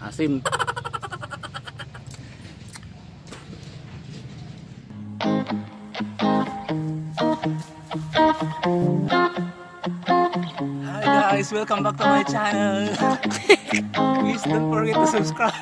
Asim. Hi guys, welcome back to my channel. Please don't forget to subscribe.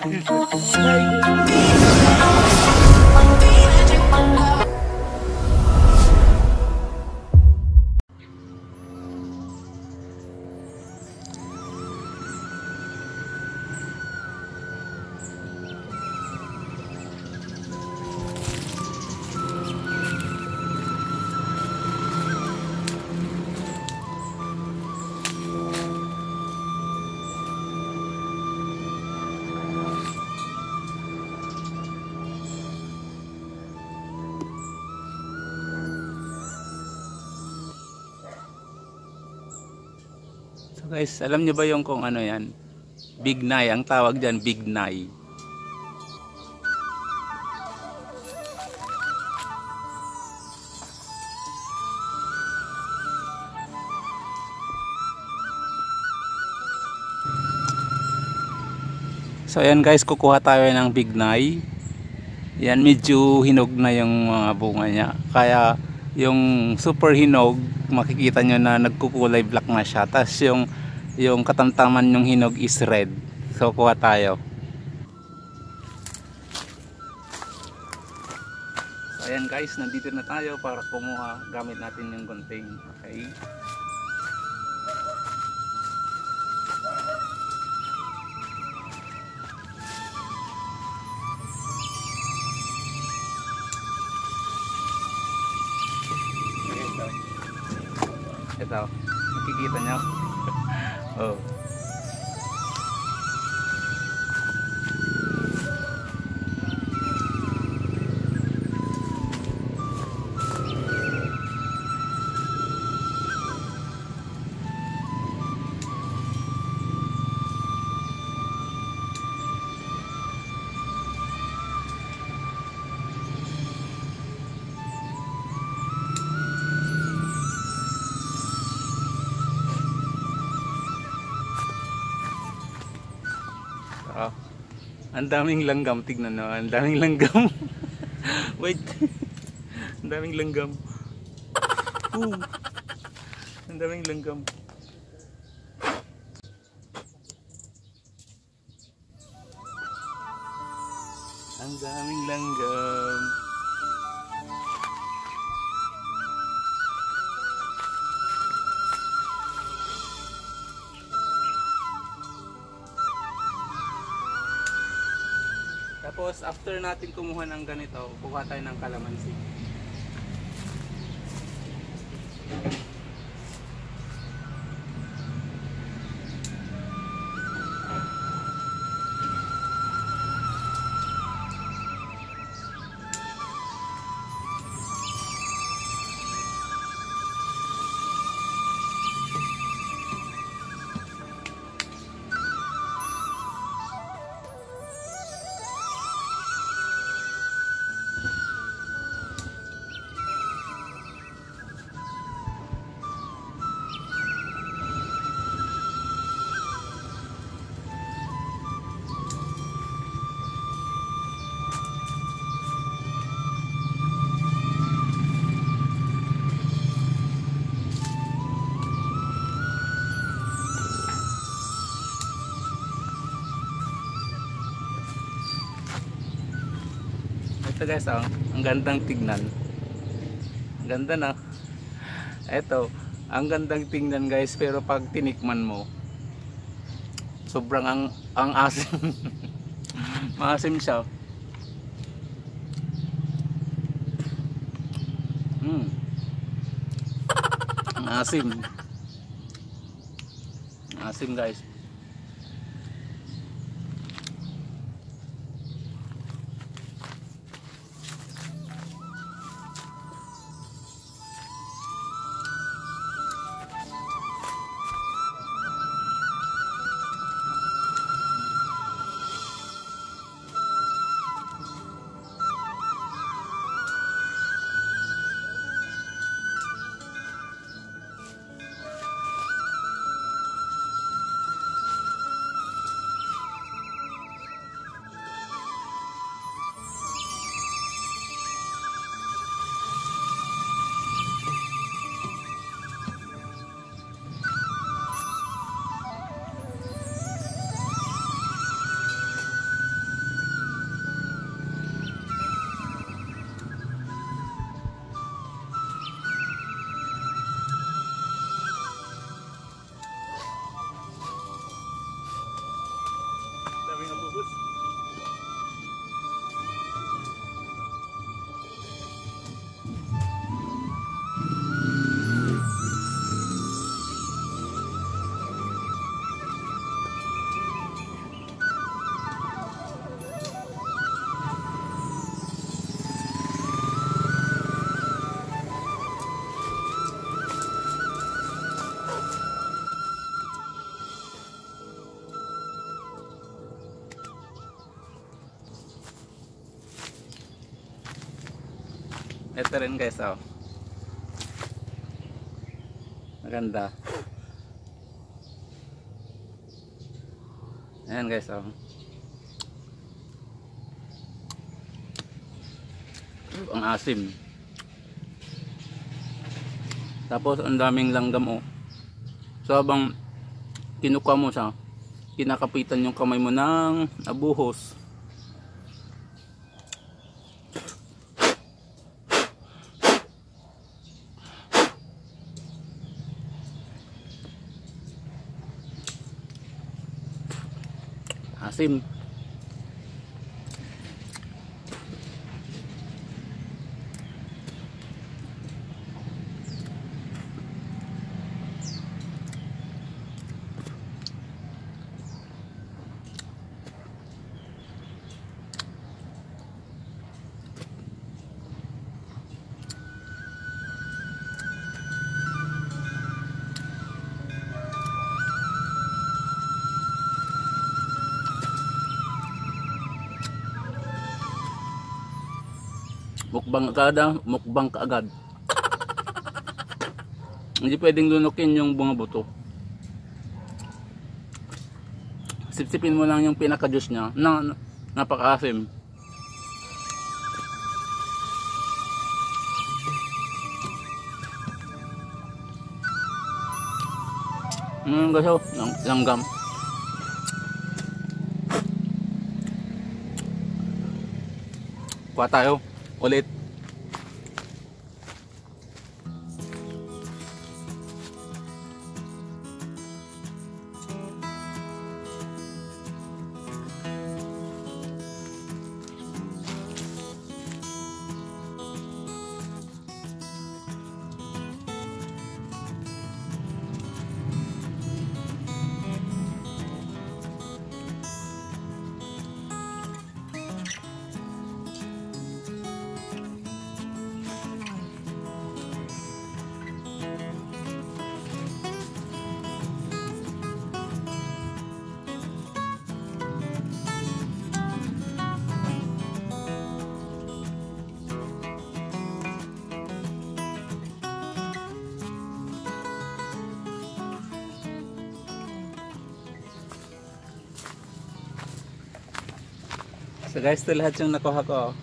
So guys, alam niyo ba yung kung ano yan? Bignay, ang tawag dyan, bignay. So ayan guys, kukuha tayo ng bignay. Yan, medyo hinog na yung mga bunga niya. Kaya yung super hinog, makikita nyo na nagkukulay black na siya. Tapos yung katamtaman ng hinog is red. So kuha tayo. So ayan guys, nandito na tayo para kumuha. Gamit natin yung gunting. Okay. Ito, nakikita nyo. Oh. Oh. Ang daming langgam, tignan nyo, ang daming langgam. Wait. Ang daming langgam. Ang daming langgam. Ang daming langgam. Tapos after natin kumuha ng ganito, kuha tayo ng kalamansi. Ito guys, oh, ang gandang tignan. Ang ganda na. Ito, ang gandang tingnan guys, pero pag tinikman mo, sobrang ang asim. Maasim siya. Ang asim. Ang asim guys. Ito rin guys, oh. Maganda. Ayan guys, oh. Ang asim. Tapos ang daming langgam, oh. So habang kinukuha mo siya, kinakapitan yung kamay mo ng abuhos. Asim. Mukbang kaagad. Hindi pwedeng lunukin yung bunga buto. Sipsipin mo lang yung pinaka-juice niya na napaka-asim. Gasaw, langgam. Kuha tayo ulit. So guys, ito lahat yung nakuha ko.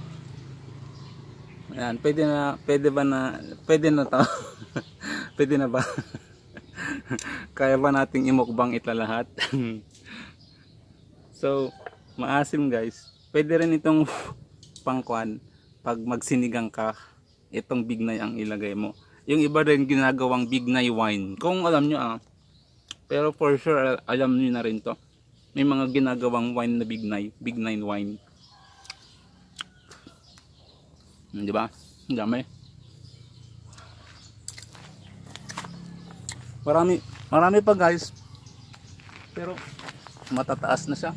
Ayan, pwede na to. Pwede na ba? Kaya ba nating imukbang ito lahat? So, maasim guys. Pwede rin itong pangkuan pag magsinigang ka, itong bignay ang ilagay mo. Yung iba rin ginagawang bignay wine. Kung alam nyo pero for sure alam nyo na rin to. May mga ginagawang wine na bignay wine. Di ba? Dami. Marami pa guys. Pero matataas na siya.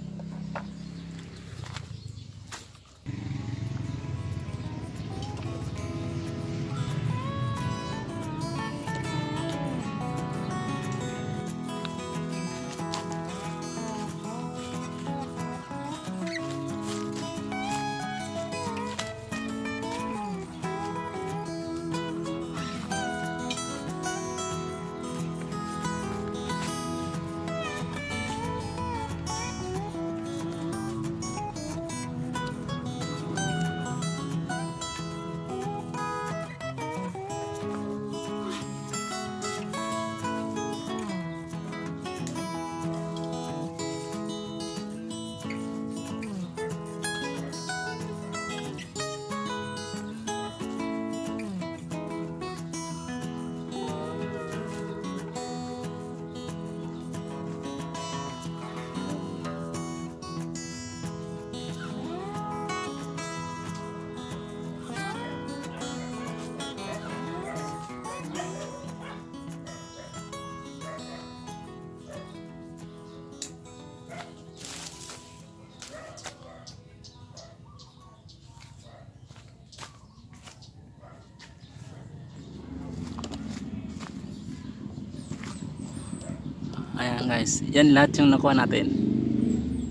Ayan guys, yan lahat yung nakuha natin.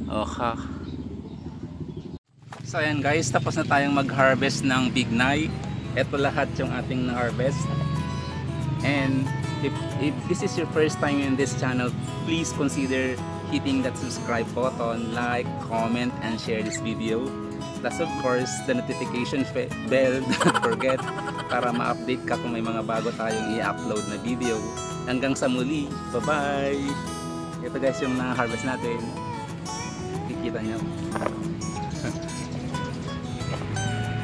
Okay. So ayan guys, tapos na tayong mag-harvest ng bignay. Ito lahat yung ating na-harvest. And if this is your first time in this channel, please consider hitting that subscribe button, like, comment, and share this video. Plus of course, the notification bell, don't forget, para ma-update ka kung may mga bago tayong i-upload na video. Hanggang sa muli, bye-bye! Ito guys yung na-harvest natin. Kikita nyo.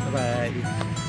Bye-bye!